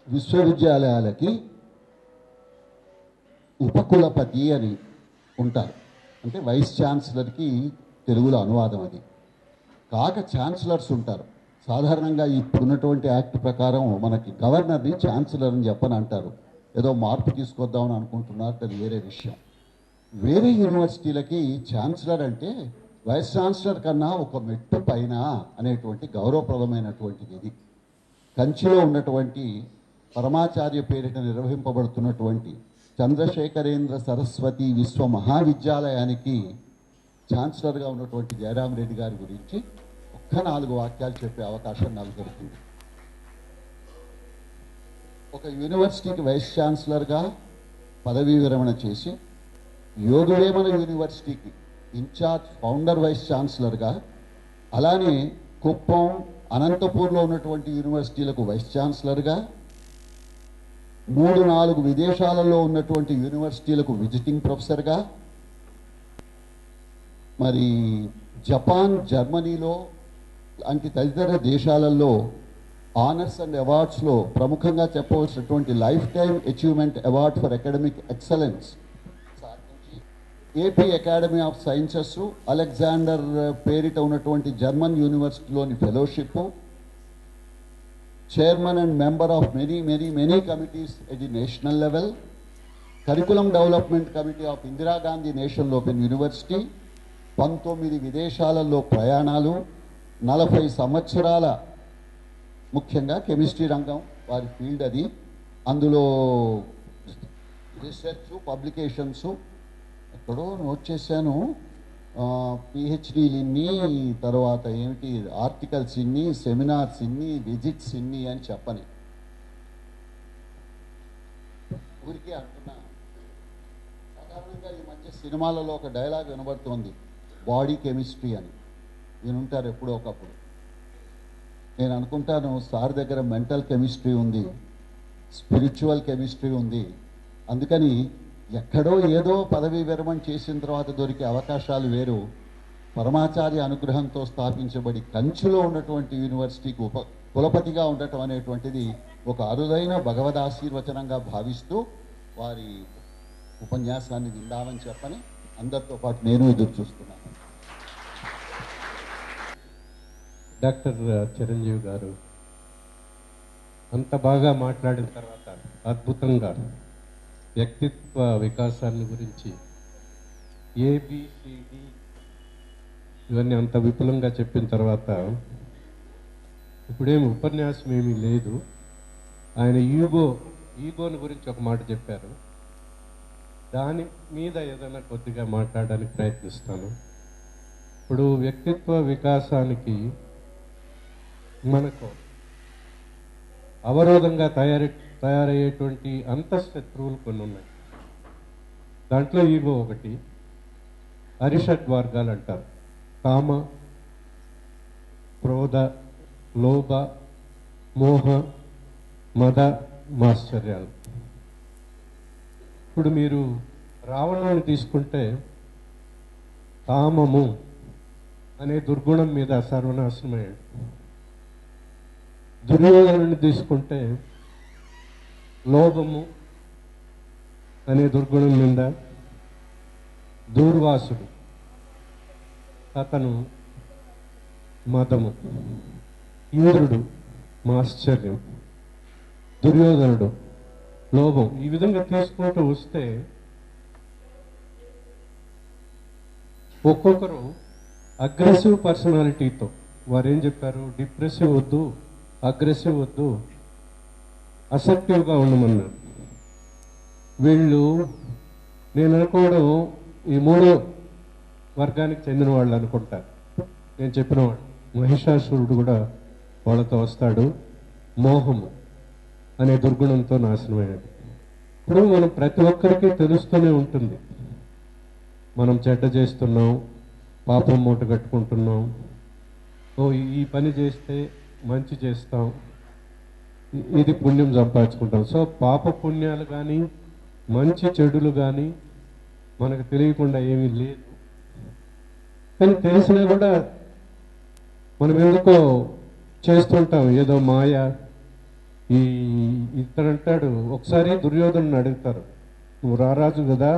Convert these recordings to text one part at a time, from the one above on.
విశ్వవిద్యాలయాలకి ఉపకులపతి అని ఉంటారు. అంటే వైస్ ఛాన్సలర్కి తెలుగులో అనువాదం అది. కాక ఛాన్సలర్స్ ఉంటారు. సాధారణంగా ఇప్పుడున్నటువంటి యాక్ట్ ప్రకారం మనకి గవర్నర్ని ఛాన్సలర్ అని చెప్పని అంటారు. ఏదో మార్పు తీసుకొద్దామని అనుకుంటున్నారు, అది వేరే విషయం. వేరే యూనివర్సిటీలకి ఛాన్సలర్ అంటే వైస్ ఛాన్సలర్ కన్నా ఒక మెట్టు పైన అనేటువంటి గౌరవప్రదమైనటువంటిది ఇది. కంచిలో ఉన్నటువంటి పరమాచార్య పేరిట నిర్వహింపబడుతున్నటువంటి చంద్రశేఖరేంద్ర సరస్వతి విశ్వ మహావిద్యాలయానికి ఛాన్సలర్గా ఉన్నటువంటి జయరాం రెడ్డి గారి గురించి ఒక్క 4 వాక్యాలు చెప్పే అవకాశం నాకు దొరికింది. ఒక యూనివర్సిటీకి వైస్ ఛాన్సలర్గా పదవీ విరమణ చేసి యోగవేమన యూనివర్సిటీకి ఇన్ఛార్జ్ ఫౌండర్ వైస్ ఛాన్సలర్గా, అలానే కుప్పం అనంతపూర్లో ఉన్నటువంటి యూనివర్సిటీలకు వైస్ ఛాన్సలర్గా, 3-4 విదేశాలలో ఉన్నటువంటి యూనివర్సిటీలకు విజిటింగ్ ప్రొఫెసర్గా, మరి జపాన్, జర్మనీలో లాంటి తదితర దేశాలలో ఆనర్స్ అండ్ అవార్డ్స్లో ప్రముఖంగా చెప్పవలసినటువంటి life time achievement award for academic excellence AP academy of sciences, Alexander పేరిట ఉన్నటువంటి German యూనివర్సిటీలోని fellowship, chairman and member of many committees at the national level, curriculum development committee of Indira Gandhi national open university, 19 విదేశాలలో ప్రయాణాలు, 40 సంవత్సరాల ముఖ్యంగా chemistry రంగం వారి field అది, అందులో రీసెర్చ్, పబ్లికేషన్స్ ఎక్కడో నోట్ చేశాను. పిహెచ్డీలు ఇన్ని, తర్వాత ఏమిటి ఆర్టికల్స్ ఇన్ని, సెమినార్స్ ఇన్ని, విజిట్స్ ఇన్ని అని చెప్పని ఊరికే అంటున్నా. సాధారణంగా ఈ మధ్య సినిమాలలో ఒక డైలాగ్ వినబడుతోంది, బాడీ కెమిస్ట్రీ అని. వినుంటారు ఎప్పుడో ఒకప్పుడు. నేను అనుకుంటాను సార్ దగ్గర మెంటల్ కెమిస్ట్రీ ఉంది, స్పిరిచువల్ కెమిస్ట్రీ ఉంది. అందుకని ఎక్కడో ఏదో పదవీ విరమణ చేసిన తర్వాత దొరికే అవకాశాలు వేరు. పరమాచార్య అనుగ్రహంతో స్థాపించబడి కంచిలో ఉన్నటువంటి యూనివర్సిటీకి కులపతిగా ఉండటం అనేటువంటిది ఒక అరుదైన భగవద్ ఆశీర్వచనంగా భావిస్తూ వారి ఉపన్యాసాన్ని విందామని చెప్పని అందరితో పాటు నేను ఎదురు చూస్తున్నాను. డాక్టర్ చిరంజీవి గారు అంత బాగా మాట్లాడిన తర్వాత అద్భుతంగా వ్యక్తిత్వ వికాసాన్ని గురించి ఏబిసిడి ఇవన్నీ అంత విపులంగా చెప్పిన తర్వాత ఇప్పుడేమి ఉపన్యాసం ఏమీ లేదు. ఆయన ఈగోని గురించి ఒక మాట చెప్పారు. దాని మీద ఏదైనా కొద్దిగా మాట్లాడడానికి ప్రయత్నిస్తాను. ఇప్పుడు వ్యక్తిత్వ వికాసానికి మనకు అవరోధంగా తయారయ్యేటువంటి అంతఃశత్రువులు కొన్ని ఉన్నాయి. దాంట్లో ఈగో ఒకటి. అరిషడ్ వర్గాలు అంటారు: కామ, క్రోధ, లోభ, మోహ, మద, మాశ్చర్యాలు. ఇప్పుడు మీరు రావణుని తీసుకుంటే కామము అనే దుర్గుణం మీద సర్వనాశనమయ్యాడు. దుర్యోధనుని తీసుకుంటే లోభము అనే దుర్గుణం మీద దూర్వాసుడు, అతను మదము, ఇంద్రుడు మాశ్చర్యం, దుర్యోధనుడు లోభం. ఈ విధంగా తీసుకుంటూ వస్తే ఒక్కొక్కరు అగ్రెసివ్ పర్సనాలిటీతో వారు ఏం చెప్పారు? డిప్రెసివ్ వద్దు, అగ్రెసివ్ వద్దు, అసెప్టివ్గా ఉండమన్నారు. వీళ్ళు నేను అనుకోవడం ఈ 3వ వర్గానికి చెందిన వాళ్ళు అనుకుంటారు. నేను చెప్పినవాడు మహిషాసురుడు కూడా వాళ్ళతో వస్తాడు. మోహము అనే దుర్గుణంతో నాశనమయ్యాడు. ఇప్పుడు మనం ప్రతి ఒక్కరికి తెలుస్తూనే ఉంటుంది, మనం చెడ్డ చేస్తున్నాం, పాపం మూట కట్టుకుంటున్నాం, ఈ పని చేస్తే మంచి చేస్తాం, ఇది పుణ్యం సంపాదించుకుంటాం. సో పాప పుణ్యాలు కానీ మంచి చెడులు కానీ మనకు తెలియకుండా ఏమీ లేదు. కానీ తెలిసినా కూడా మనం ఎందుకో చేస్తుంటాం. ఏదో మాయ, ఈ ఇతడంటాడు, ఒకసారి దుర్యోధను అడుగుతారు, నువ్వు రారాజు కదా,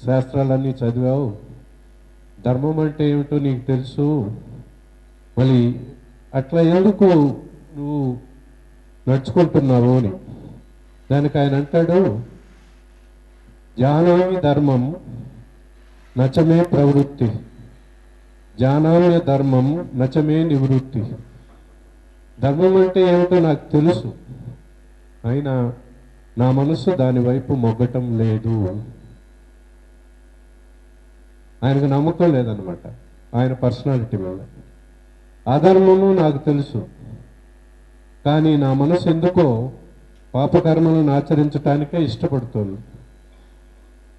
శాస్త్రాలన్నీ చదివావు, ధర్మం అంటే ఏమిటో నీకు తెలుసు, మళ్ళీ అట్లా ఎందుకు నువ్వు నడుచుకుంటున్నావు అని. దానికి ఆయన అంటాడు, జానామి ధర్మం నచమే ప్రవృత్తి, జానామ్య ధర్మం నచమే నివృత్తి. ధర్మం అంటే ఏమిటో నాకు తెలుసు, అయినా నా మనసు దాని వైపు మొగ్గటం లేదు. ఆయనకు నమ్మకం లేదనమాట ఆయన పర్సనాలిటీ మీద. అధర్మము నాకు తెలుసు, కానీ నా మనసు ఎందుకో పాపకర్మలను ఆచరించటానికే ఇష్టపడుతోంది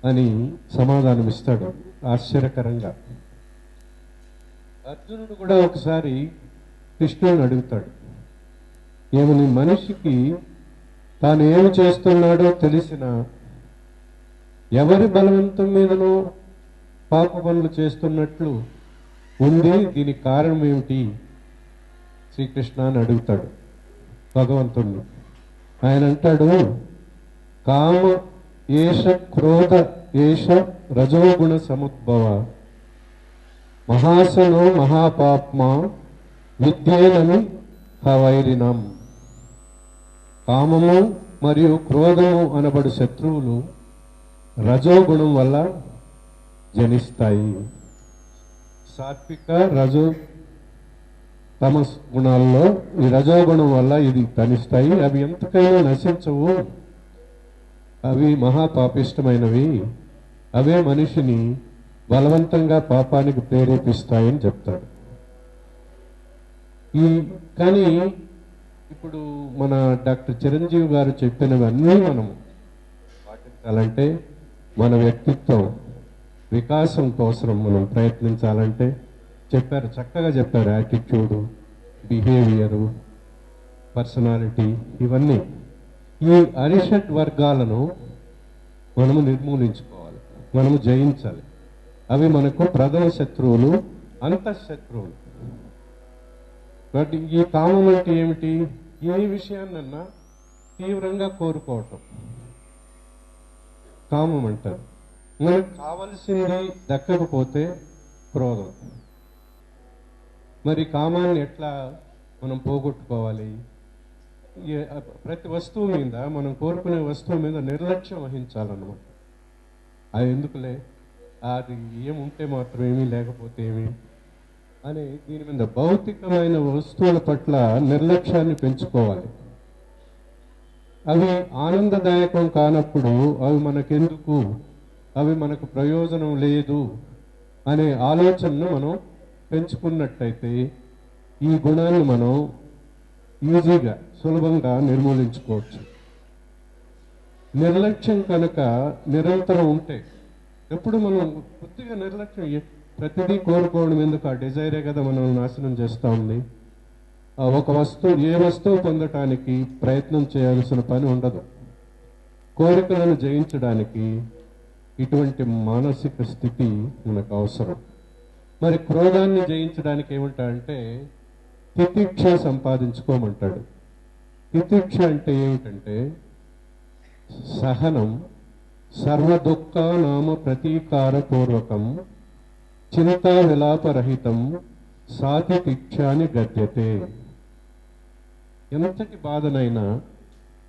అని సమాధానం ఇస్తాడు ఆశ్చర్యకరంగా. అర్జునుడు కూడా ఒకసారి కృష్ణుని అడుగుతాడు, ఏమని, మనిషికి తాను ఏమి చేస్తున్నాడో తెలిసిన ఎవరి బలవంతం మీదనో పాప పనులు చేస్తున్నట్లు ఉంది, దీనికి కారణం ఏమిటి శ్రీకృష్ణ అని అడుగుతాడు భగవంతుణ్ణి. ఆయన అంటాడు, కామ ఏష క్రోధ ఏష రజోగుణ సముద్భవ మహాసనో మహాపాప్మ విద్యేనని హవైరినం. కామము మరియు క్రోధము అనబడు శత్రువులు రజోగుణం వల్ల జనిస్తాయి. సాత్విక రజో తమస్ గుణాల్లో ఈ రజోగుణం వల్ల ఇది తనిస్తాయి. అవి ఎంతకైనా నశించవు, అవి మహాపాపిష్టమైనవి, అవే మనిషిని బలవంతంగా పాపానికి ప్రేరేపిస్తాయని చెప్తాడు. కానీ ఇప్పుడు మన డాక్టర్ చిరంజీవి గారు చెప్పినవన్నీ మనం పాటించాలంటే, మన వ్యక్తిత్వం వికాసం కోసం మనం ప్రయత్నించాలంటే చెప్పారు, చక్కగా చెప్పారు. యాటిట్యూడు, బిహేవియరు, పర్సనాలిటీ, ఇవన్నీ ఈ అరిషడ్ వర్గాలను మనము నిర్మూలించుకోవాలి, మనము జయించాలి. అవి మనకు ప్రథమ శత్రువులు, అంతఃశత్రువులు. బట్ ఈ కామం అంటే ఏమిటి? ఏ విషయాన్నన్నా తీవ్రంగా కోరుకోవటం కామం అంటారు. మనకు కావలసింది దక్కకపోతే క్రోధం. మరి కామాన్ని ఎట్లా మనం పోగొట్టుకోవాలి? ప్రతి వస్తువు మీద, మనం కోరుకునే వస్తువు మీద నిర్లక్ష్యం వహించాలన్నమాట. అది ఎందుకులే, అది ఏముంటే మాత్రం ఏమీ, లేకపోతే ఏమి అని దీని మీద భౌతికమైన వస్తువుల పట్ల నిర్లక్ష్యాన్ని పెంచుకోవాలి. అవి ఆనందదాయకం కానప్పుడు అవి మనకెందుకు, అవి మనకు ప్రయోజనం లేదు అనే ఆలోచనను మనం పెంచుకున్నట్టయితే ఈ గుణాన్ని మనం ఈజీగా, సులభంగా నిర్మూలించుకోవచ్చు. నిర్లక్ష్యం కనుక నిరంతరం ఉంటే, ఎప్పుడు మనం కొద్దిగా నిర్లక్ష్యం, ప్రతిదీ కోరుకోవడం ఎందుకు, ఆ డిజైరే కదా మనం నాశనం చేస్తూ ఉంది. ఒక వస్తువు, ఏ వస్తువు పొందటానికి ప్రయత్నం చేయాల్సిన పని ఉండదు. కోరికలను జయించడానికి ఇటువంటి మానసిక స్థితి మనకు అవసరం. మరి క్రోధాన్ని జయించడానికి ఏమంటాడంటే తితిక్ష సంపాదించుకోమంటాడు. తితిక్ష అంటే ఏమిటంటే సహనం, సర్వదుఃఖ నామ ప్రతీకార పూర్వకం చింతా విలాపరహితం సాతితిక్షాని గద్యతే. ఎంతటి బాధనైనా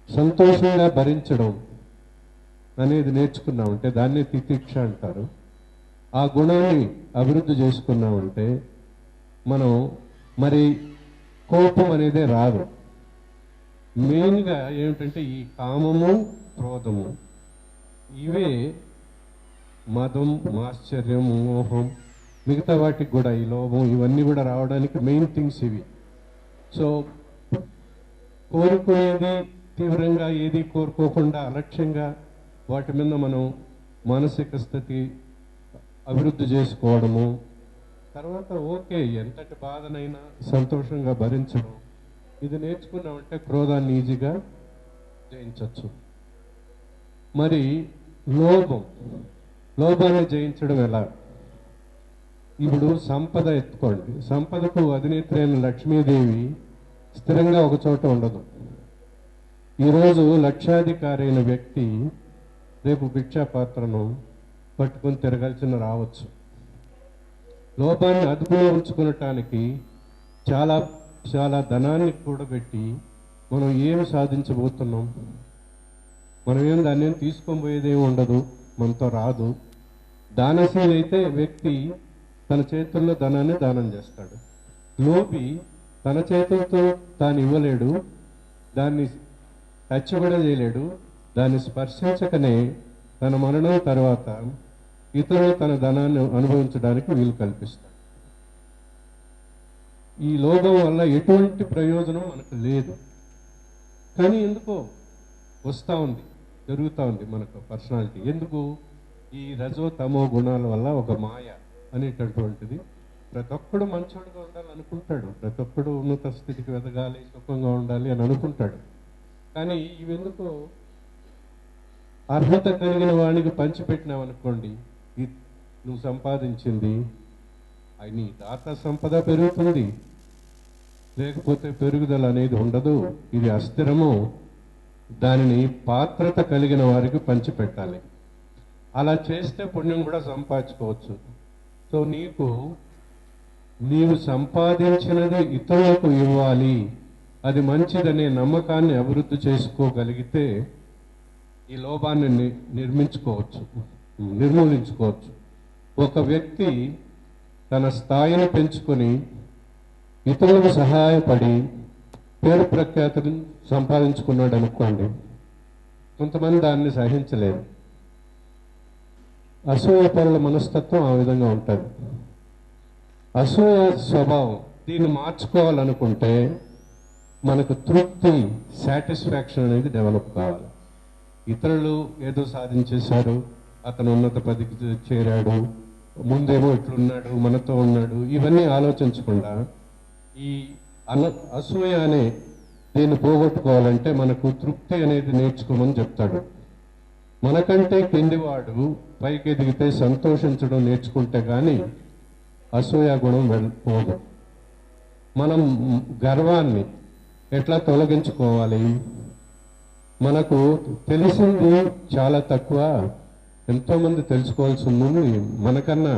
సంతోషంగా భరించడం అనేది నేర్చుకున్నామంటే దాన్ని తితిక్ష అంటారు. ఆ గుణాన్ని అభివృద్ధి చేసుకున్నామంటే మనం మరి కోపం అనేదే రాదు. మెయిన్గా ఏమిటంటే ఈ కామము, క్రోధము, ఇవే మదం, మాశ్చర్యం, మోహం, మిగతా వాటికి కూడా ఈ లోభం, ఇవన్నీ కూడా రావడానికి మెయిన్ థింగ్స్ ఇవి. సో కోరుకునేది తీవ్రంగా, ఏది కోరుకోకుండా అలక్ష్యంగా వాటి మీద మనం మానసిక స్థితి అభివృద్ధి చేసుకోవడము. తర్వాత ఓకే, ఎంతటి బాధనైనా సంతోషంగా భరించడం, ఇది నేర్చుకున్నామంటే క్రోధాన్ని ఈజీగా జయించవచ్చు. మరి లోభాన్ని జయించడం ఎలా? ఇప్పుడు సంపద ఎత్తుకోండి. సంపదకు అధినేత్రి అయిన లక్ష్మీదేవి స్థిరంగా ఒక చోట ఉండదు. ఈరోజు లక్షాధికారి అయిన వ్యక్తి రేపు భిక్షా పాత్రను పట్టుకొని తిరగాల్సిన రావచ్చు. లోపాన్ని అదుపులో ఉంచుకునటానికి చాలా చాలా ధనాన్ని కూడబెట్టి మనం ఏమి సాధించబోతున్నాం? మనం ఏం దాన్ని ఏం తీసుకొని పోయేదేమి ఉండదు, మనతో రాదు. దానశీలి అయితే వ్యక్తి తన చేతుల్లో ధనాన్ని దానం చేస్తాడు. లోపి తన చేతులతో తాను ఇవ్వలేడు, దాన్ని టచ్ కూడా చేయలేడు, దాన్ని స్పర్శించకనే తన మరణం తర్వాత ఇతరులు తన ధనాన్ని అనుభవించడానికి వీలు కల్పిస్తాడు. ఈ లోభం వల్ల ఎటువంటి ప్రయోజనం మనకు లేదు. కానీ ఎందుకో వస్తూ ఉంది, జరుగుతూ ఉంది మనకు పర్సనాలిటీ. ఎందుకు? ఈ రజో తమో గుణాల వల్ల ఒక మాయ అనేటటువంటిది. ప్రతి ఒక్కడు మంచోడుగా ఉండాలనుకుంటాడు, ప్రతి ఒక్కడు ఉన్నత స్థితికి ఎదగాలి, సుఖంగా ఉండాలి అని అనుకుంటాడు. కానీ ఇవెందుకో అర్హత కలిగిన వాడికి పంచిపెట్టినామనుకోండి, నువ్వు సంపాదించింది నీ దాత సంపద పెరుగుతుంది, లేకపోతే పెరుగుదల అనేది ఉండదు. ఇది అస్థిరము. దానిని పాత్రత కలిగిన వారికి పంచిపెట్టాలి. అలా చేస్తే పుణ్యం కూడా సంపాదించుకోవచ్చు. సో నీవు సంపాదించినది ఇతరులకు ఇవ్వాలి, అది మంచిదనే నమ్మకాన్ని అభివృద్ధి చేసుకోగలిగితే ఈ లోభాన్ని నిర్మూలించుకోవచ్చు. ఒక వ్యక్తి తన స్థాయిని పెంచుకొని ఇతరులకు సహాయపడి పేరు ప్రఖ్యాతులు సంపాదించుకున్నాడు అనుకోండి, కొంతమంది దాన్ని సహించలేరు. అసూయపరుల మనస్తత్వం ఆ విధంగా ఉంటుంది. అసూయ స్వభావం దీన్ని మార్చుకోవాలనుకుంటే మనకు తృప్తి, సాటిస్ఫాక్షన్ అనేది డెవలప్ కావాలి. ఇతరులు ఏదో సాధించేశారు, అతను ఉన్నత పదవికి చేరాడు, ముందేమో ఇట్లున్నాడు, మనతో ఉన్నాడు, ఇవన్నీ ఆలోచించకుండా ఈ అసూయ అనే దీన్ని పోగొట్టుకోవాలంటే మనకు తృప్తి అనేది నేర్చుకోమని చెప్తాడు. మనకంటే కిందివాడు పైకి ఎదిగితే సంతోషించడం నేర్చుకుంటే కానీ అసూయ గుణం వెళ్ళిపోదు. మనం గర్వాన్ని ఎట్లా తొలగించుకోవాలి? మనకు తెలిసింది చాలా తక్కువ, ఎంతోమంది తెలుసుకోవాల్సి ఉంది. మనకన్నా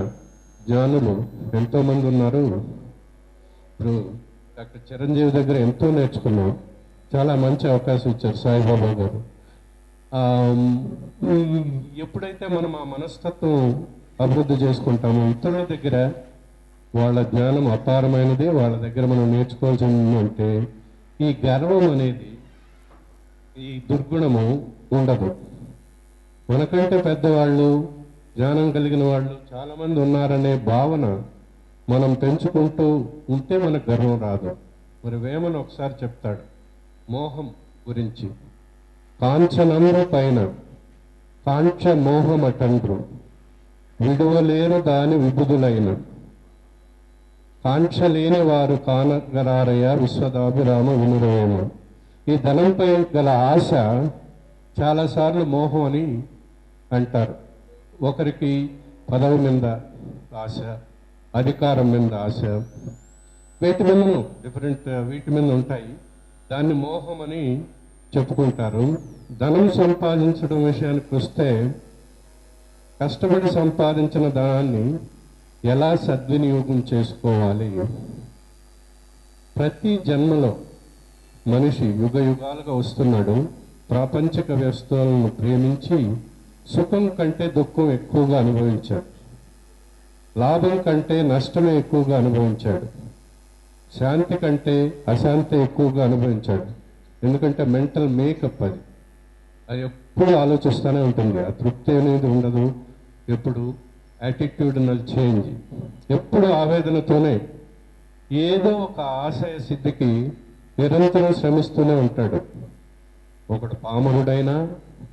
జ్ఞానులు ఎంతోమంది ఉన్నారు. ఇప్పుడు డాక్టర్ చిరంజీవి దగ్గర ఎంతో నేర్చుకున్నాం. చాలా మంచి అవకాశం ఇచ్చారు సాయిబాబా గారు. ఎప్పుడైతే మనం ఆ మనస్తత్వం అభివృద్ధి చేసుకుంటామో ఇతరుల దగ్గర వాళ్ళ జ్ఞానం అపారమైనది, వాళ్ళ దగ్గర మనం నేర్చుకోవాల్సింది అంటే ఈ గర్వం అనేది, ఈ దుర్గుణము ఉండదు. మనకంటే పెద్దవాళ్ళు, జ్ఞానం కలిగిన వాళ్ళు చాలా మంది ఉన్నారనే భావన మనం పెంచుకుంటూ ఉంటే మనకు గర్వం రాదు. మరి వేమన ఒకసారి చెప్తాడు మోహం గురించి. కాంచనంబు పైన కాంక్ష మోహమటండ్రు, విడువలేరు దాని విబుధులైన, కాంక్ష లేని వారు కానగరారయ్య విశ్వదాభిరామ వినురవేమ. ఈ ధనంపై గల ఆశ చాలాసార్లు మోహం అని అంటారు. ఒకరికి పదవి మీద ఆశ, అధికారం మీద ఆశ, వీటి మీద ఉంటాయి. దాన్ని మోహం అని చెప్పుకుంటారు. ధనం సంపాదించడం విషయానికి వస్తే కష్టపడి సంపాదించిన ధనాన్ని ఎలా సద్వినియోగం చేసుకోవాలి? ప్రతి జన్మలో మనిషి యుగ యుగాలుగా వస్తున్నాడు. ప్రాపంచిక వస్తువులను ప్రేమించి సుఖం కంటే దుఃఖం ఎక్కువగా అనుభవించాడు, లాభం కంటే నష్టమే ఎక్కువగా అనుభవించాడు, శాంతి కంటే అశాంతి ఎక్కువగా అనుభవించాడు. ఎందుకంటే మెంటల్ మేకప్ అది ఎప్పుడు ఆలోచిస్తూనే ఉంటుంది. ఆ తృప్తి అనేది ఉండదు. ఎప్పుడు యాటిట్యూడినల్ చేంజ్, ఎప్పుడు ఆవేదనతోనే ఏదో ఒక ఆశయ సిద్ధికి నిరంతరం శ్రమిస్తూనే ఉంటాడు. ఒకడు పామరుడైనా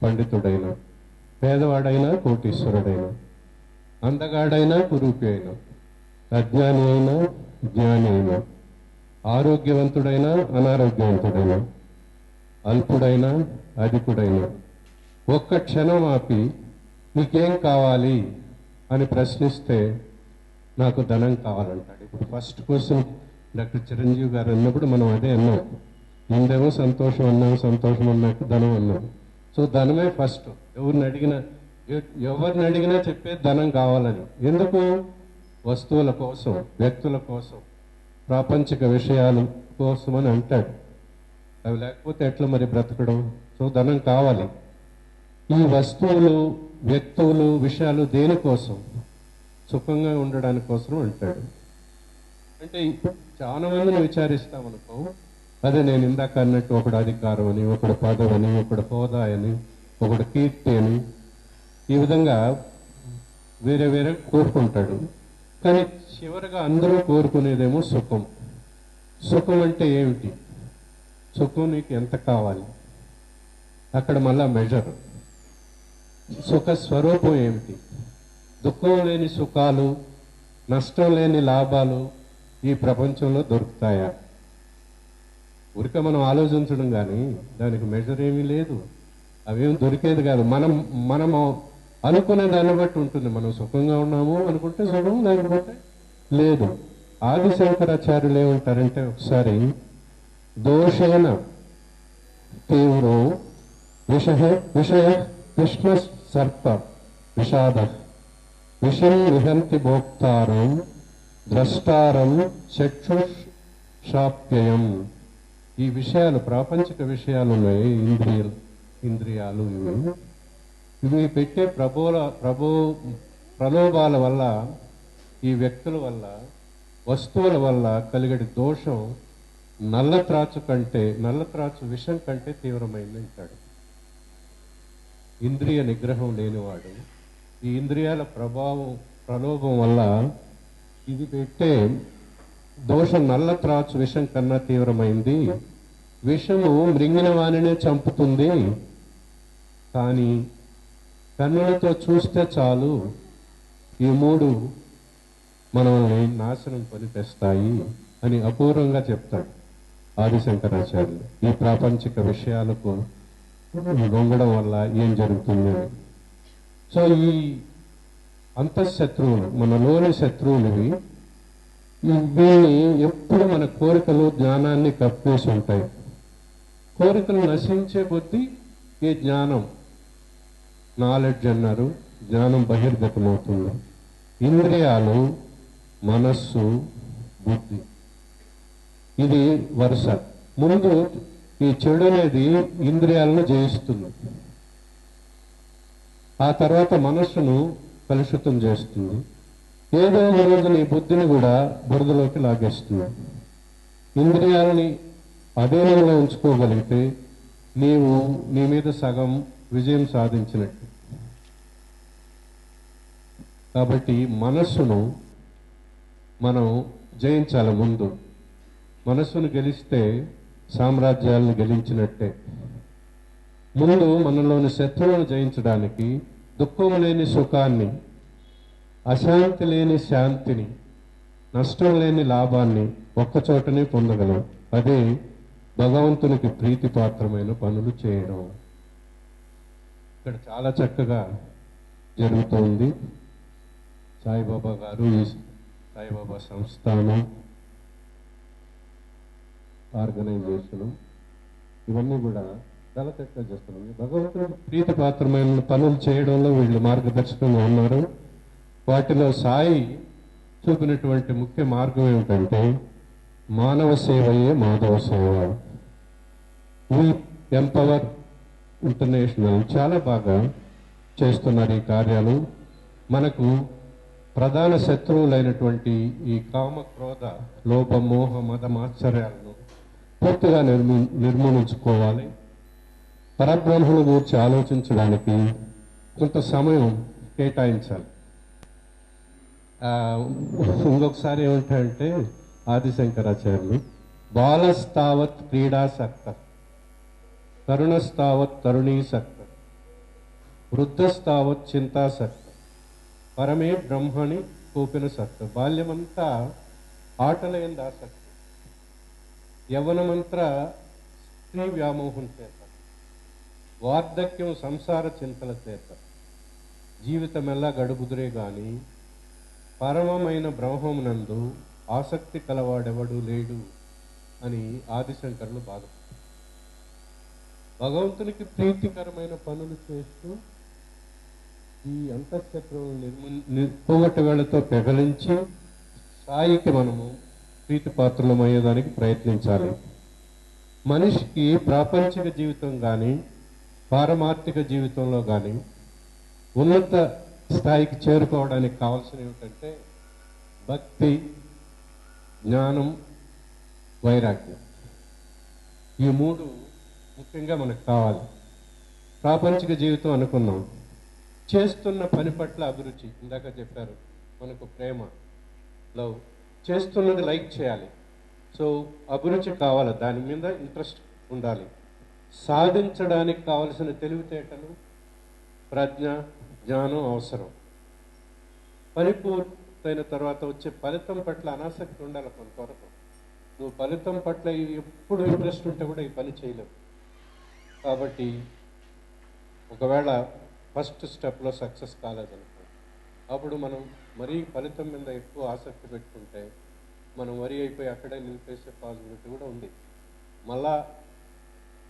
పండితుడైనా, పేదవాడైనా కోటీశ్వరుడైనా, అందగాడైనా కురూపి అయినా, అజ్ఞాని అయినా జ్ఞాని అయినా, ఆరోగ్యవంతుడైనా అనారోగ్యవంతుడైనా, అల్పుడైనా అధికుడైనా, ఒక్క క్షణం ఆపి నీకేం కావాలి అని ప్రశ్నిస్తే నాకు ధనం కావాలంటాడు. ఇప్పుడు ఫస్ట్ క్వశ్చన్ డాక్టర్ చిరంజీవి గారు అన్నప్పుడు మనం అదే అన్నాం. ముందేమో సంతోషం అన్నాం, సంతోషం అన్నాక ధనం అన్నాం. సో ధనమే ఫస్ట్. ఎవరిని అడిగినా చెప్పేది ధనం కావాలని. ఎందుకు? వస్తువుల కోసం, వ్యక్తుల కోసం, ప్రాపంచిక విషయాల కోసం అని అంటాడు. అవి లేకపోతే ఎట్లా మరి బ్రతకడం? సో ధనం కావాలి. ఈ వస్తువులు, వ్యక్తులు, విషయాలు దేనికోసం? సుఖంగా ఉండడానికి కోసం అంటాడు. అంటే ఇప్పుడు చాలా మందిని విచారిస్తామనుకో, అదే నేను ఇందాక అన్నట్టు ఒకడు అధికారం అని, ఒకడు పదవని, ఒకడు హోదా అని, ఒకడు కీర్తి అని, ఈ విధంగా వేరే వేరే కోరుకుంటాడు. కానీ చివరిగా అందరూ కోరుకునేదేమో సుఖం. సుఖం అంటే ఏమిటి? సుఖం నీకు ఎంత కావాలి? అక్కడ మళ్ళా మెజర్. సుఖ స్వరూపం ఏమిటి? దుఃఖం లేని సుఖాలు, నష్టం లేని లాభాలు ఈ ప్రపంచంలో దొరుకుతాయా? ఊరిక మనం ఆలోచించడం కానీ దానికి మెజర్ ఏమీ లేదు. అవేం దొరికేది కాదు. మనము అనుకునే దాన్ని బట్టి ఉంటుంది. మనం సుఖంగా ఉన్నాము అనుకుంటే సుఖం, లేకపోతే లేదు. ఆది శంకరాచార్యులు ఏమంటారంటే, ఒకసారి దోషేన తీవ్రో విషయ కృష్ణ సర్ప విషాద విషయం విహంతి భోక్తారం ద్రష్టారం చక్షుషాప్యయం. ఈ విషయాలు, ప్రాపంచిక విషయాలు ఉన్నాయి, ఇంద్రియాలు ఇవి పెట్టే ప్రలోభాల వల్ల, ఈ వ్యక్తుల వల్ల, వస్తువుల వల్ల కలిగడి దోషం నల్లత్రాచు విషం కంటే తీవ్రమైంది అంటాడు. ఇంద్రియ నిగ్రహం లేనివాడు ఈ ఇంద్రియాల ప్రలోభం వల్ల ఇది పెట్టే దోషం నల్లత్రాచు విషం కన్నా తీవ్రమైంది. విషము మృంగిన వానినే చంపుతుంది, కానీ కన్నులతో చూస్తే చాలు ఈ మూడు మనల్ని నాశనం కొని తెస్తాయి అని అపూర్వంగా చెప్తాడు ఆదిశంకరాచార్యులు. ఈ ప్రాపంచిక విషయాలకు లొంగడం వల్ల ఏం జరుగుతుంది? సో ఈ అంతఃశత్రువులు, మనలోని శత్రువులు వీళ్ళని ఎప్పుడు మన కోరికలు, జ్ఞానాన్ని కప్పేసి ఉంటాయి. కోరికలు నశించే కొద్దీ ఈ జ్ఞానం, నాలెడ్జ్ అన్నారు, జ్ఞానం బహిర్గతమవుతుంది. ఇంద్రియాలు, మనస్సు, బుద్ధి, ఇది వరుస. ముందు ఈ చెడు అనేది ఇంద్రియాలను జయిస్తుంది, ఆ తర్వాత మనస్సును కలుషితం చేస్తుంది. ఏదో ఒక రోజు నీ బుద్ధిని కూడా బురదలోకి లాగేస్తుంది. ఇంద్రియాలని అధీనంలో ఉంచుకోగలిగితే నీవు నీ మీద సగం విజయం సాధించినట్టు. కాబట్టి మనస్సును మనం జయించాలి. ముందు మనస్సును గెలిస్తే సామ్రాజ్యాలను గెలించినట్టే. ముందు మనలోని శత్రువులను జయించడానికి దుఃఖం లేని సుఖాన్ని, అశాంతి లేని శాంతిని, నష్టం లేని లాభాన్ని ఒక్కచోటనే పొందగలం. అదే భగవంతునికి ప్రీతిపాత్రమైన పనులు చేయడం. ఇక్కడ చాలా చక్కగా జరుగుతోంది. సాయిబాబా గారు, ఈ సాయిబాబా సంస్థానం, ఆర్గనైజేషను, ఇవన్నీ కూడా చాలా చక్కగా చేస్తున్నాం. భగవంతునికి ప్రీతిపాత్రమైన పనులు చేయడంలో వీళ్ళు మార్గదర్శకంగా ఉన్నారు. వాటిలో సాయి చూపినటువంటి ముఖ్య మార్గం ఏమిటంటే మానవ సేవయే మాధవ సేవ. వీ ఎంపవర్ ఇంటర్నేషనల్ చాలా బాగా చేస్తున్నారు ఈ కార్యాలు. మనకు ప్రధాన శత్రువులైనటువంటి ఈ కామ, క్రోధ, లోభ, మోహ, మద, మాత్సర్యాలను పూర్తిగా నిర్మూలించుకోవాలి. పరబ్రహ్మను గురించి ఆలోచించడానికి కొంత సమయం కేటాయించాలి. ఇంకొకసారి ఏమంటారంటే ఆదిశంకరాచార్యులు, బాలస్తావత్ క్రీడాసక్త, తరుణస్తావత్ తరుణీసక్త, వృద్ధస్తావత్ చింతాసక్త, పరమే బ్రహ్మని కూపిన సక్త. బాల్యమంతా ఆటలయందు ఆసక్తి, యవ్వనమంతా స్త్రీ వ్యామోహం చేత, వార్ధక్యం సంసార చింతల చేత, జీవితమెల్లా గడుపుదురే గాని పరమమైన బ్రహ్మమునందు ఆసక్తి కలవాడెవడు లేడు అని ఆదిశంకరులు బాధపడతారు. భగవంతునికి ప్రీతికరమైన పనులు చేస్తూ ఈ అంతఃశత్రువులను పోగొట్ట వేళ్లతో పెగలించి సాయికి మనము ప్రీతిపాత్రులమయ్యేదానికి ప్రయత్నించాలి. మనిషికి ప్రాపంచిక జీవితం కానీ పారమార్థిక జీవితంలో కానీ ఉన్నత స్థాయికి చేరుకోవడానికి కావాల్సిన ఏమిటంటే భక్తి, జ్ఞానం, వైరాగ్యం. ఈ మూడు ముఖ్యంగా మనకు కావాలి. ప్రాపంచిక జీవితం అనుకున్నాం, చేస్తున్న పని పట్ల అభిరుచి. ఇందాక చెప్పారు మనకు ప్రేమ, లవ్, చేస్తున్నది లైక్ చేయాలి. సో అభిరుచి కావాలి, దాని మీద ఇంట్రెస్ట్ ఉండాలి. సాధించడానికి కావలసిన తెలివితేటలు, ప్రజ్ఞ, జ్ఞానం అవసరం. పని పూర్తయిన తర్వాత వచ్చే ఫలితం పట్ల అనాసక్తి ఉండాలి. కొంతవరకు నువ్వు ఫలితం పట్ల ఎప్పుడు ఇంట్రెస్ట్ ఉంటే కూడా ఈ పని చేయలేవు. కాబట్టి ఒకవేళ ఫస్ట్ స్టెప్లో సక్సెస్ కాలేదనుకో, అప్పుడు మనం మరీ ఫలితం మీద ఎక్కువ ఆసక్తి పెట్టుకుంటే మనం వరి అయిపోయి అక్కడే నిలిపేసే పాసిబిలిటీ కూడా ఉంది. మళ్ళా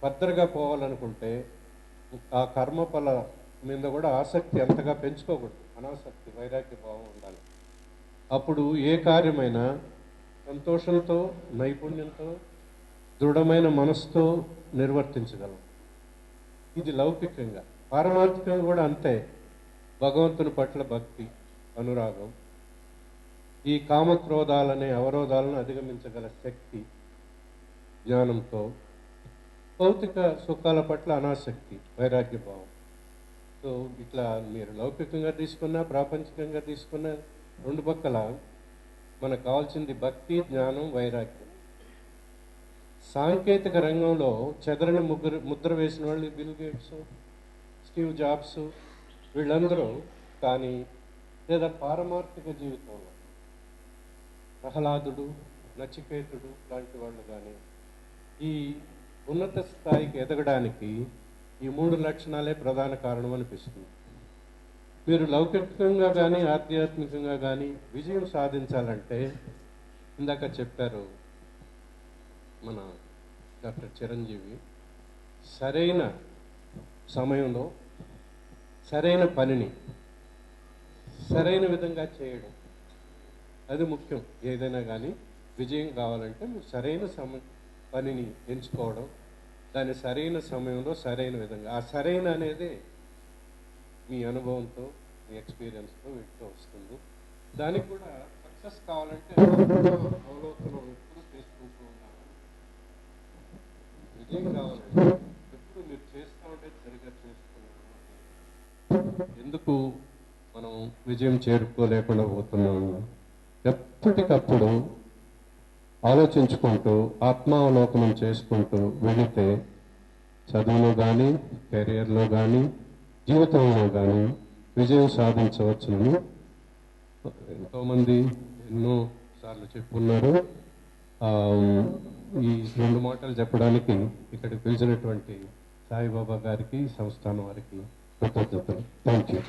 ఫర్దర్గా పోవాలనుకుంటే ఆ కర్మఫల మీద కూడా ఆసక్తి అంతగా పెంచుకోకూడదు. అనాసక్తి, వైరాగ్య భావం ఉండాలి. అప్పుడు ఏ కార్యమైనా సంతోషంతో, నైపుణ్యంతో, దృఢమైన మనసుతో నిర్వర్తించగలం. ఇది లౌకికంగా. పారమార్థికంగా కూడా అంతే. భగవంతుని పట్ల భక్తి, అనురాగం, ఈ కామక్రోధాలనే అవరోధాలను అధిగమించగల శక్తి, జ్ఞానంతో, భౌతిక సుఖాల పట్ల అనాసక్తి, వైరాగ్య భావం. సో ఇట్లా మీరు లౌకికంగా తీసుకున్నా, ప్రాపంచికంగా తీసుకున్నా, రెండు పక్కల మనకు కావాల్సింది భక్తి, జ్ఞానం, వైరాగ్యం. సాంకేతిక రంగంలో చెదరని ముద్ర వేసిన వాళ్ళు బిల్ గేట్స్, స్టీవ్ జాబ్స్, వీళ్ళందరూ. కానీ లేదా పారమార్థిక జీవితంలో ప్రహ్లాదుడు, నచికేతుడు లాంటి వాళ్ళు కానీ ఈ ఉన్నత స్థాయికి ఎదగడానికి ఈ మూడు లక్షణాలే ప్రధాన కారణం అనిపిస్తుంది. మీరు లౌకికంగా కానీ ఆధ్యాత్మికంగా కానీ విజయం సాధించాలంటే ఇందాక చెప్పారు మన డాక్టర్ చిరంజీవి, సరైన సమయంలో సరైన పనిని సరైన విధంగా చేయడం అది ముఖ్యం. ఏదైనా కానీ విజయం కావాలంటే మీరు సరైన పనిని ఎంచుకోవడం, దాని సరైన సమయంలో సరైన విధంగా. ఆ సరైన అనేది మీ అనుభవంతో, మీ ఎక్స్పీరియన్స్తో వీటితో వస్తుంది. దానికి కూడా సక్సెస్ కావాలంటే అవలోకనం ఎప్పుడు చేసుకుంటూ ఉండాలి. విజయం కావాలంటే ఎప్పుడు మీరు చేస్తూ ఉంటే సరిగ్గా చేసుకున్నారు. ఎందుకు మనం విజయం చేరుకోలేకుండా పోతున్నాము? ఎప్పటికప్పుడు ఆలోచించుకుంటూ, ఆత్మావలోకనం చేసుకుంటూ వెళితే చదువులో కానీ, కెరియర్లో కానీ, జీవితంలో కానీ విజయం సాధించవచ్చునని ఎంతోమంది ఎన్నో సార్లు చెప్పున్నారు. ఈ రెండు మాటలు చెప్పడానికి ఇక్కడికి పిలిచినటువంటి సాయిబాబా గారికి, సంస్థానం వారికి కృతజ్ఞతలు. Thank you.